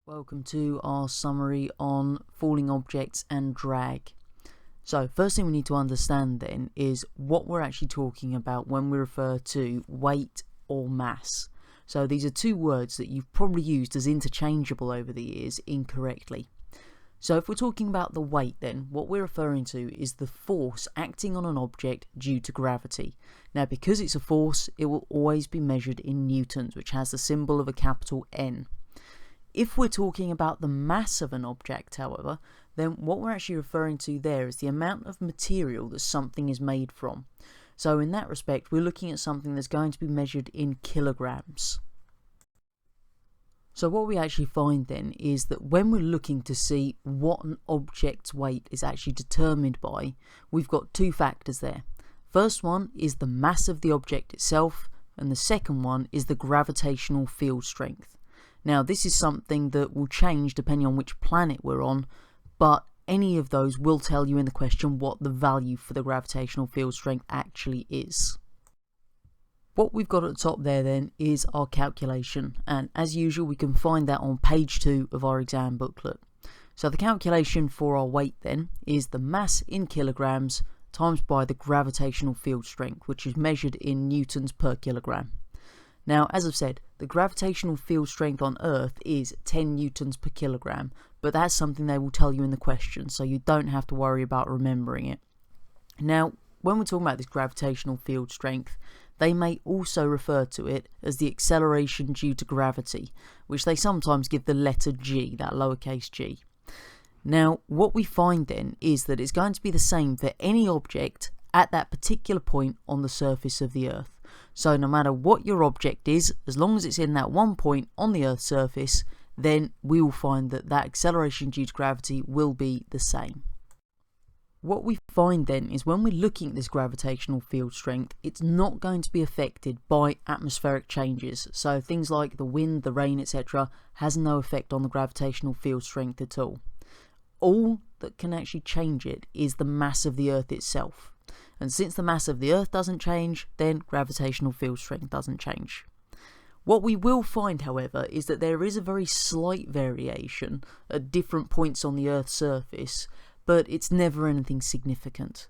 Welcome to our summary on falling objects and drag. So first thing we need to understand then is what we're actually talking about when we refer to weight or mass. So these are two words that you've probably used as interchangeable over the years incorrectly. So if we're talking about the weight then, what we're referring to is the force acting on an object due to gravity. Now because it's a force, it will always be measured in newtons, which has the symbol of a capital N. If we're talking about the mass of an object, however, then what we're actually referring to there is the amount of material that something is made from. So in that respect, we're looking at something that's going to be measured in kilograms. So what we actually find then is that when we're looking to see what an object's weight is actually determined by, we've got two factors there. First one is the mass of the object itself, and the second one is the gravitational field strength. Now this is something that will change depending on which planet we're on, but any of those will tell you in the question what the value for the gravitational field strength actually is. What we've got at the top there then is our calculation, and as usual we can find that on page 2 of our exam booklet. So the calculation for our weight then is the mass in kilograms times by the gravitational field strength, which is measured in newtons per kilogram. Now, as I've said, the gravitational field strength on Earth is 10 newtons per kilogram, but that's something they will tell you in the question, so you don't have to worry about remembering it. Now, when we're talking about this gravitational field strength, they may also refer to it as the acceleration due to gravity, which they sometimes give the letter G, that lowercase g. Now, what we find then is that it's going to be the same for any object at that particular point on the surface of the Earth. So no matter what your object is, as long as it's in that one point on the Earth's surface, then we will find that that acceleration due to gravity will be the same. What we find then is when we're looking at this gravitational field strength, it's not going to be affected by atmospheric changes. So things like the wind, the rain, etc. has no effect on the gravitational field strength at all. All that can actually change it is the mass of the Earth itself. And since the mass of the Earth doesn't change, then gravitational field strength doesn't change. What we will find, however, is that there is a very slight variation at different points on the Earth's surface, but it's never anything significant.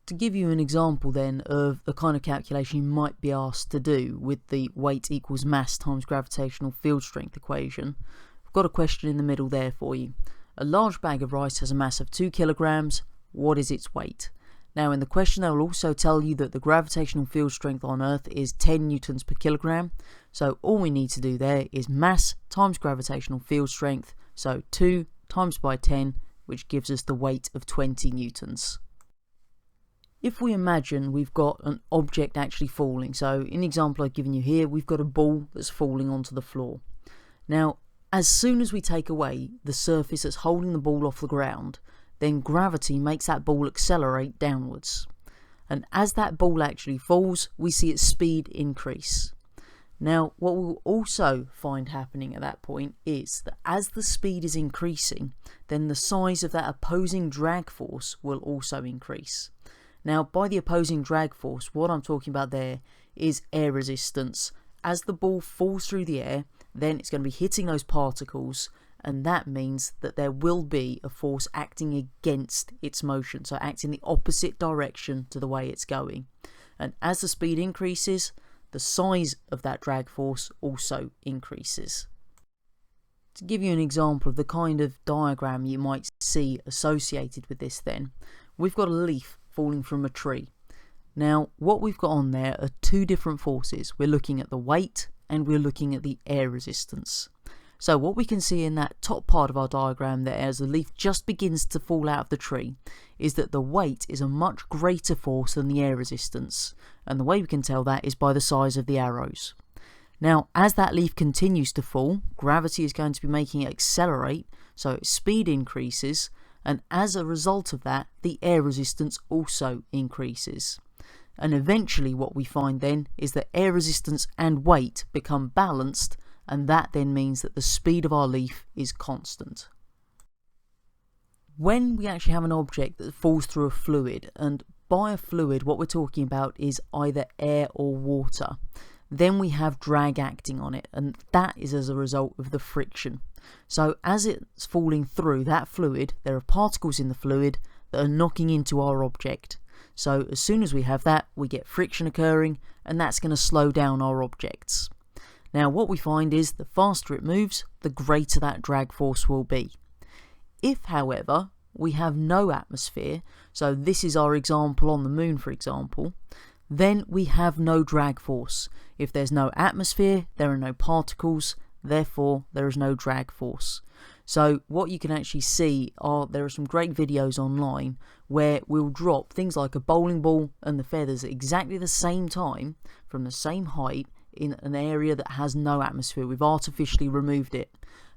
To give you an example then of the kind of calculation you might be asked to do with the weight equals mass times gravitational field strength equation, I've got a question in the middle there for you. A large bag of rice has a mass of 2 kilograms. What is its weight? Now in the question they will also tell you that the gravitational field strength on Earth is 10 newtons per kilogram. So all we need to do there is mass times gravitational field strength. So 2 times by 10, which gives us the weight of 20 newtons. If we imagine we've got an object actually falling, so in the example I've given you here, we've got a ball that's falling onto the floor. Now as soon as we take away the surface that's holding the ball off the ground, then gravity makes that ball accelerate downwards. And as that ball actually falls, we see its speed increase. Now, what we'll also find happening at that point is that as the speed is increasing, then the size of that opposing drag force will also increase. Now, by the opposing drag force, what I'm talking about there is air resistance. As the ball falls through the air, then it's going to be hitting those particles, and that means that there will be a force acting against its motion, so acting the opposite direction to the way it's going. And as the speed increases, the size of that drag force also increases. To give you an example of the kind of diagram you might see associated with this then, we've got a leaf falling from a tree. Now what we've got on there are two different forces. We're looking at the weight and we're looking at the air resistance. So what we can see in that top part of our diagram there, as the leaf just begins to fall out of the tree, is that the weight is a much greater force than the air resistance, and the way we can tell that is by the size of the arrows. Now as that leaf continues to fall, gravity is going to be making it accelerate, so its speed increases, and as a result of that the air resistance also increases. And eventually what we find then is that air resistance and weight become balanced, and that then means that the speed of our leaf is constant. When we actually have an object that falls through a fluid, and by a fluid what we're talking about is either air or water, then we have drag acting on it, and that is as a result of the friction. So as it's falling through that fluid, there are particles in the fluid that are knocking into our object. So as soon as we have that, we get friction occurring, and that's going to slow down our objects. Now what we find is the faster it moves, the greater that drag force will be. If, however, we have no atmosphere, so this is our example on the moon for example, then we have no drag force. If there's no atmosphere, there are no particles, therefore there is no drag force. So what you can actually see are there are some great videos online where we'll drop things like a bowling ball and the feathers at exactly the same time from the same height in an area that has no atmosphere. We've artificially removed it,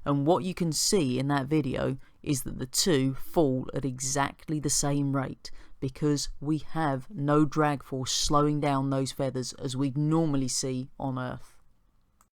and what you can see in that video is that the two fall at exactly the same rate because we have no drag force slowing down those feathers as we'd normally see on Earth.